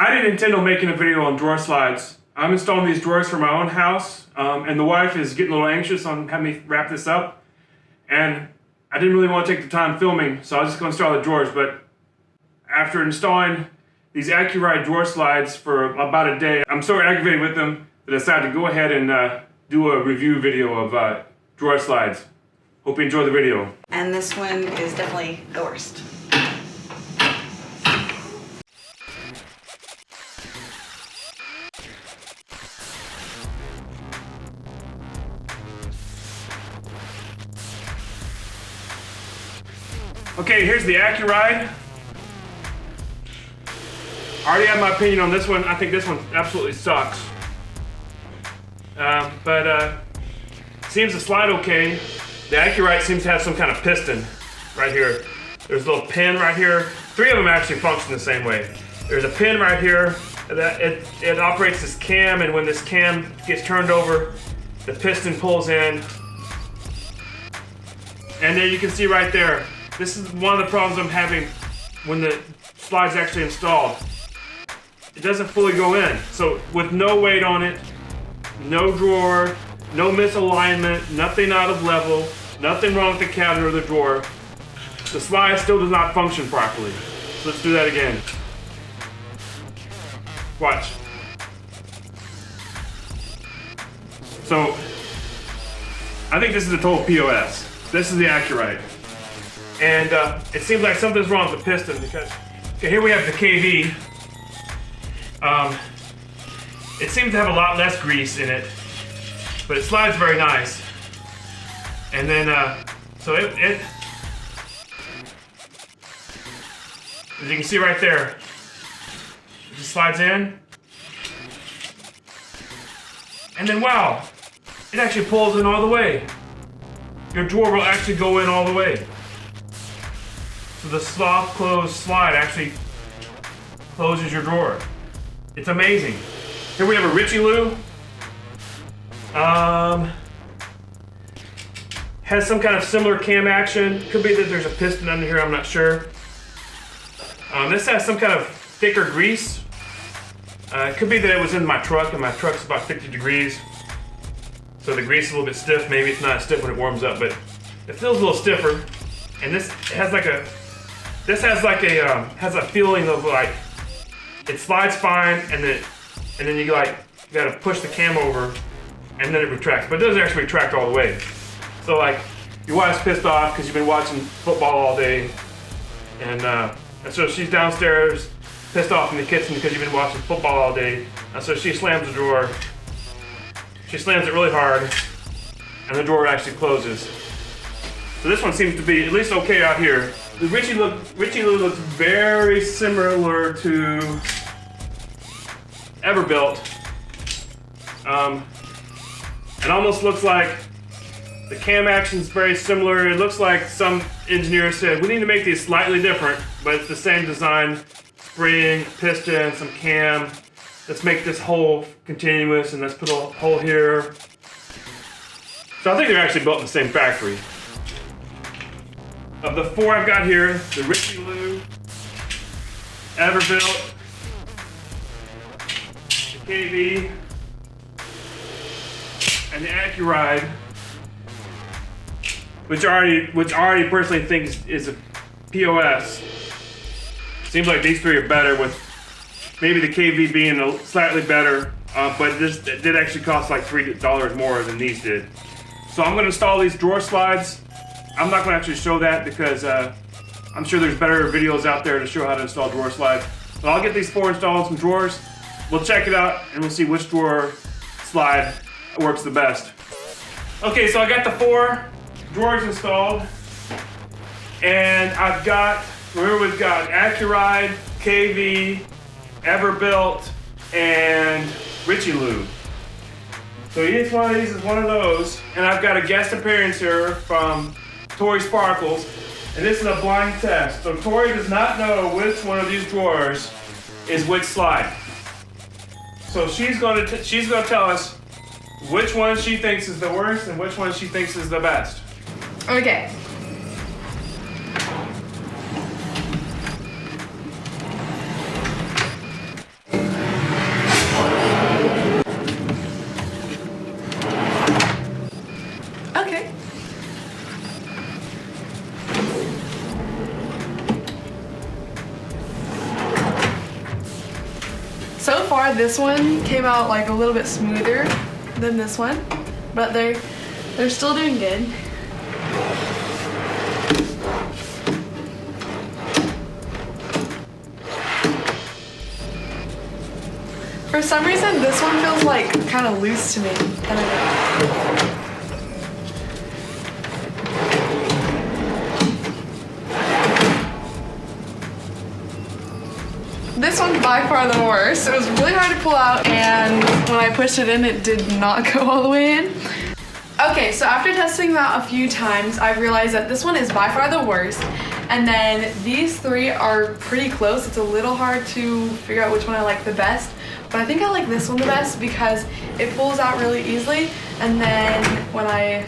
I didn't intend on making a video on drawer slides. I'm installing these drawers for my own house, and the wife is getting a little anxious on having me wrap this up. And I didn't really want to take the time filming, so I was just going to install the drawers. But after installing these Accuride drawer slides for about a day, I'm so aggravated with them that I decided to go ahead and do a review video of drawer slides. Hope you enjoy the video. And this one is definitely the worst. Okay, here's the Accuride. I already have my opinion on this one. I think this one absolutely sucks. But seems to slide okay. The Accuride seems to have some kind of piston right here. There's a little pin right here. 3 of them actually function the same way. There's a pin right here that it operates this cam, and when this cam gets turned over, the piston pulls in. And then you can see right there, this is one of the problems I'm having when the slide's actually installed. It doesn't fully go in. So with no weight on it, no drawer, no misalignment, nothing out of level, nothing wrong with the cabinet or the drawer, the slide still does not function properly. So let's do that again. Watch. So I think this is a total POS. This is the Accuride. And it seems like something's wrong with the piston because, okay, here we have the KV. It seems to have a lot less grease in it, but it slides very nice. And then, so it as you can see right there, it just slides in. And then, wow, it actually pulls in all the way. Your drawer will actually go in all the way. So the soft closed slide actually closes your drawer. It's amazing. Here we have a Richelieu. Has some kind of similar cam action. Could be that there's a piston under here, I'm not sure. This has some kind of thicker grease. It could be that it was in my truck, and my truck's about 50 degrees. So the grease is a little bit stiff. Maybe it's not stiff when it warms up, but it feels a little stiffer. And this has like a has a feeling of like it slides fine, and then you gotta push the cam over, and then it retracts. But it doesn't actually retract all the way. So like your wife's pissed off because you've been watching football all day, and so she's downstairs pissed off in the kitchen because you've been watching football all day, and so she slams the drawer. She slams it really hard, and the drawer actually closes. So this one seems to be at least okay out here. The Richelieu looks very similar to Everbilt. It almost looks like the cam action is very similar. It looks like some engineer said, we need to make these slightly different, but it's the same design. Spring, piston, some cam. Let's make this hole continuous, and let's put a hole here. So I think they're actually built in the same factory. Of the 4 I've got here, the Richelieu, Everbilt, the KV, and the Accuride, which I already personally think is a POS. Seems like these 3 are better, with maybe the KV being slightly better, but this did actually cost like $3 more than these did. So I'm going to install these drawer slides. I'm not going to actually show that because I'm sure there's better videos out there to show how to install drawer slides. But I'll get these 4 installed in some drawers. We'll check it out and we'll see which drawer slide works the best. Okay, so I got the 4 drawers installed, and I've got, remember we've got Accuride, KV, Everbilt, and Richelieu. So each one of these is one of those, and I've got a guest appearance here from Tori Sparkles, and this is a blind test. So Tori does not know which one of these drawers is which slide. So she's going to tell us which one she thinks is the worst and which one she thinks is the best. Okay. So far, this one came out like a little bit smoother than this one, but they're still doing good. For some reason, this one feels like kind of loose to me. I don't know. This one's by far the worst. It was really hard to pull out, and when I pushed it in, it did not go all the way in. Okay, so after testing that a few times, I've realized that this one is by far the worst. And then these three are pretty close. It's a little hard to figure out which one I like the best. But I think I like this one the best because it pulls out really easily. And then when I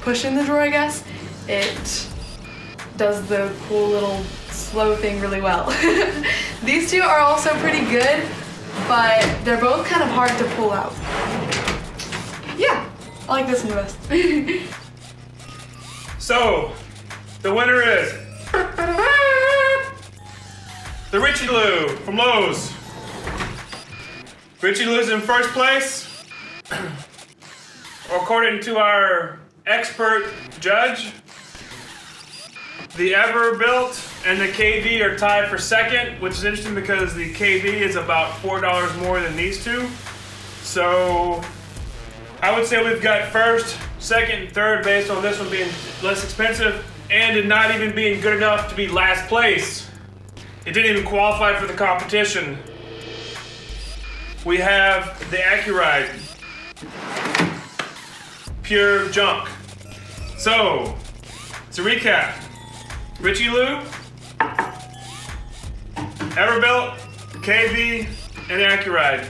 push in the drawer, I guess, it does the cool little slow thing really well. These two are also pretty good, but they're both kind of hard to pull out. Yeah, I like this one the best. So, the winner is the Richelieu from Lowe's. Richelieu's in first place. According to our expert judge, the Everbilt and the KV are tied for second, which is interesting because the KV is about $4 more than these two. So I would say we've got first, second, and third based on this one being less expensive and it not even being good enough to be last place. It didn't even qualify for the competition. We have the Accuride. Pure junk. So, to recap, Richelieu, Everbilt, KV, and Accuride.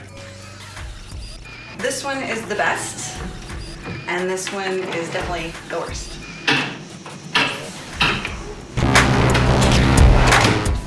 This one is the best, and this one is definitely the worst.